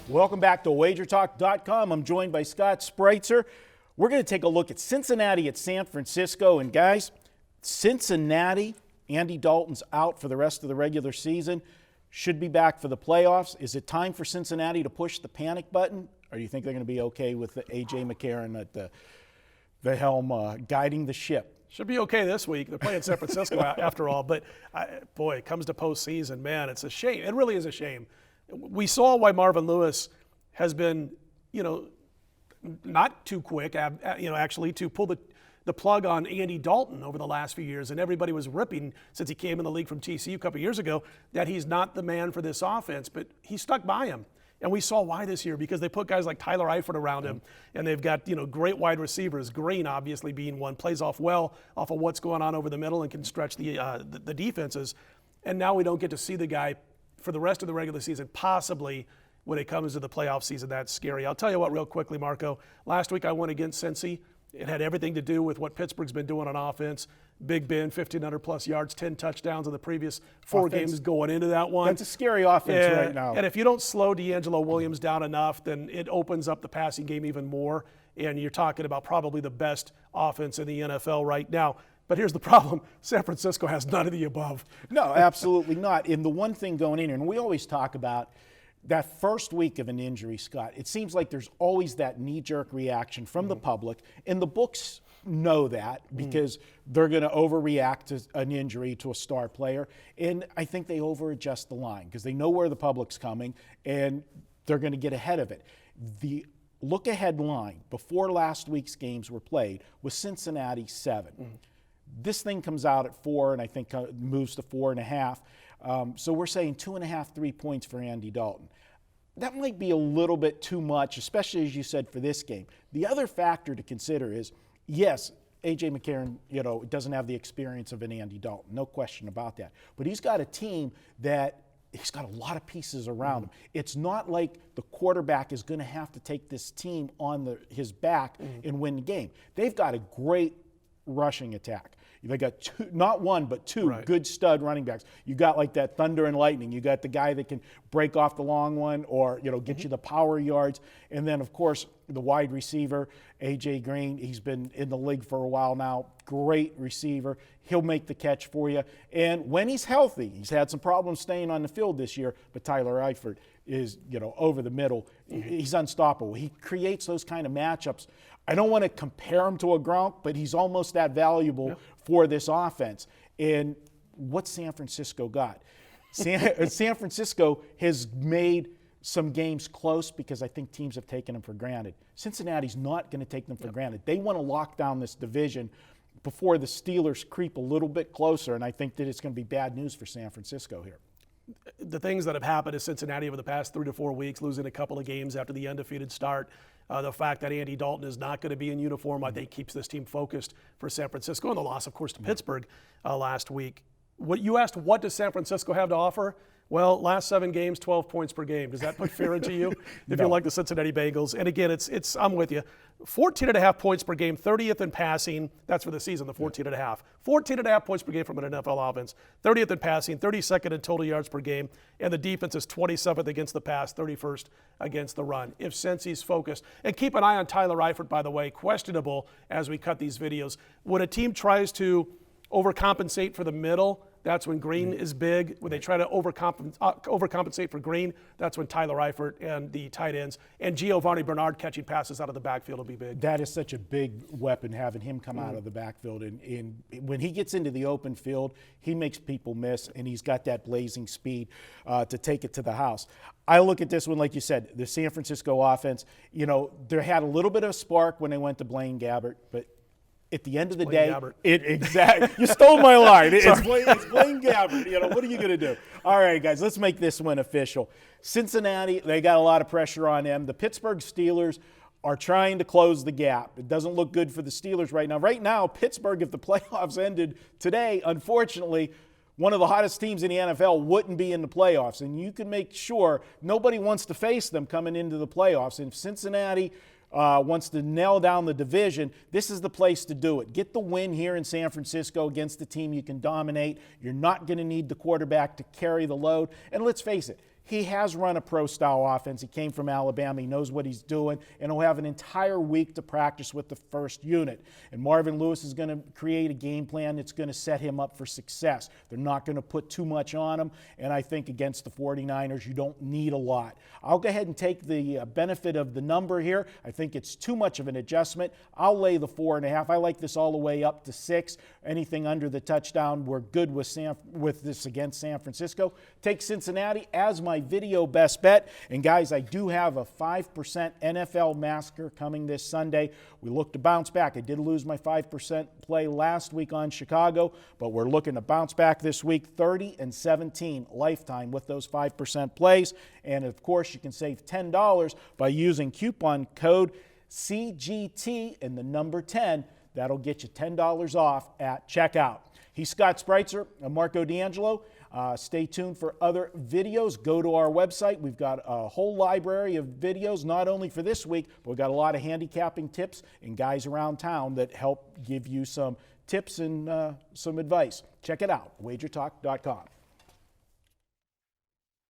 Welcome back to WagerTalk.com. I'm joined by Scott Spreitzer. We're going to take a look at Cincinnati at San Francisco. And guys, Cincinnati, Andy Dalton's out for the rest of the regular season. Should be back for the playoffs. Is it time for Cincinnati to push the panic button? Or do you think they're going to be okay with A.J. McCarron at the helm guiding the ship? Should be okay this week. They're playing San Francisco after all. But, boy, it comes to postseason, man, it's a shame. It really is a shame. We saw why Marvin Lewis has been, not too quick, actually, to pull the plug on Andy Dalton over the last few years. And everybody was ripping, since he came in the league from TCU a couple years ago, that he's not the man for this offense. But he stuck by him. And we saw why this year, because they put guys like Tyler Eifert around him, and they've got great wide receivers. Green obviously being one, plays off well off of what's going on over the middle and can stretch the defenses. And now we don't get to see the guy for the rest of the regular season, possibly when it comes to the playoff season. That's scary. I'll tell you what real quickly, Marco. Last week I went against Cincy. It had everything to do with what Pittsburgh's been doing on offense. Big Ben, 1,500-plus yards, 10 touchdowns in the previous four games going into that one. That's a scary offense right now. And if you don't slow D'Angelo Williams down enough, then it opens up the passing game even more. And you're talking about probably the best offense in the NFL right now. But here's the problem. San Francisco has none of the above. No, absolutely not. And the one thing going in, and we always talk about that first week of an injury, Scott, it seems like there's always that knee-jerk reaction from the public. And the books know that because they're going to overreact to an injury to a star player. And I think they over-adjust the line because they know where the public's coming and they're going to get ahead of it. The look-ahead line before last week's games were played was Cincinnati 7. This thing comes out at 4 and I think moves to 4.5. So we're saying 2.5, 3 points for Andy Dalton. That might be a little bit too much, especially as you said for this game. The other factor to consider is, yes, A.J. McCarron, doesn't have the experience of an Andy Dalton, no question about that. But he's got a team that he's got a lot of pieces around him. It's not like the quarterback is going to have to take this team on his back and win the game. They've got a great rushing attack. They got two, not one, but two good stud running backs. You got like that thunder and lightning. You got the guy that can break off the long one or, get you the power yards. And then, of course, the wide receiver, A.J. Green. He's been in the league for a while now. Great receiver. He'll make the catch for you. And when he's healthy, he's had some problems staying on the field this year, but Tyler Eifert is, over the middle. He's unstoppable. He creates those kind of matchups. I don't want to compare him to a Gronk, but he's almost that valuable for this offense. And what's San Francisco got? San Francisco has made some games close because I think teams have taken them for granted. Cincinnati's not going to take them for granted. They want to lock down this division before the Steelers creep a little bit closer, and I think that it's going to be bad news for San Francisco here. The things that have happened to Cincinnati over the past 3 to 4 weeks, losing a couple of games after the undefeated start, the fact that Andy Dalton is not going to be in uniform, I think keeps this team focused for San Francisco, and the loss, of course, to Pittsburgh last week. What you asked, what does San Francisco have to offer? Well, last 7 games, 12 points per game. Does that put fear into you if you like the Cincinnati Bengals? And again, it's I'm with you. 14.5 points per game, 30th in passing. That's for the season, the 14.5. 14.5 points per game from an NFL offense. 30th in passing, 32nd in total yards per game. And the defense is 27th against the pass, 31st against the run. If Cincy's focused. And keep an eye on Tyler Eifert, by the way, questionable as we cut these videos. When a team tries to overcompensate for the middle, that's when Green is big. When they try to overcompensate for Green, that's when Tyler Eifert and the tight ends and Giovanni Bernard catching passes out of the backfield will be big. That is such a big weapon, having him come out of the backfield. And when he gets into the open field, he makes people miss, and he's got that blazing speed to take it to the house. I look at this one, like you said, the San Francisco offense, they had a little bit of a spark when they went to Blaine Gabbert, but at the end of the day, exactly. You stole my line. It's Blaine Gabbert. What are you going to do? All right, guys, let's make this one official. Cincinnati, they got a lot of pressure on them. The Pittsburgh Steelers are trying to close the gap. It doesn't look good for the Steelers right now. Right now, Pittsburgh, if the playoffs ended today, unfortunately, one of the hottest teams in the NFL wouldn't be in the playoffs. And you can make sure nobody wants to face them coming into the playoffs. And if Cincinnati wants to nail down the division, this is the place to do it. Get the win here in San Francisco against the team you can dominate. You're not going to need the quarterback to carry the load. And let's face it, He has run a pro-style offense. He came from Alabama. He knows what he's doing, and he'll have an entire week to practice with the first unit. And Marvin Lewis is going to create a game plan that's going to set him up for success. They're not going to put too much on him, and I think against the 49ers, you don't need a lot. I'll go ahead and take the benefit of the number here. I think it's too much of an adjustment. I'll lay the 4.5. I like this all the way up to 6. Anything under the touchdown, we're good with this against San Francisco. Take Cincinnati as my video best bet. And guys, I do have a 5% NFL massacre coming this Sunday. We look to bounce back. I did lose my 5% play last week on Chicago, but we're looking to bounce back this week, 30-17 lifetime with those 5% plays. And of course, you can save $10 by using coupon code CGT and the number 10. That'll get you $10 off at checkout. He's Scott Spreitzer. I'm Marco D'Angelo. Stay tuned for other videos. Go to our website. We've got a whole library of videos, not only for this week, but we've got a lot of handicapping tips and guys around town that help give you some tips and some advice. Check it out, WagerTalk.com.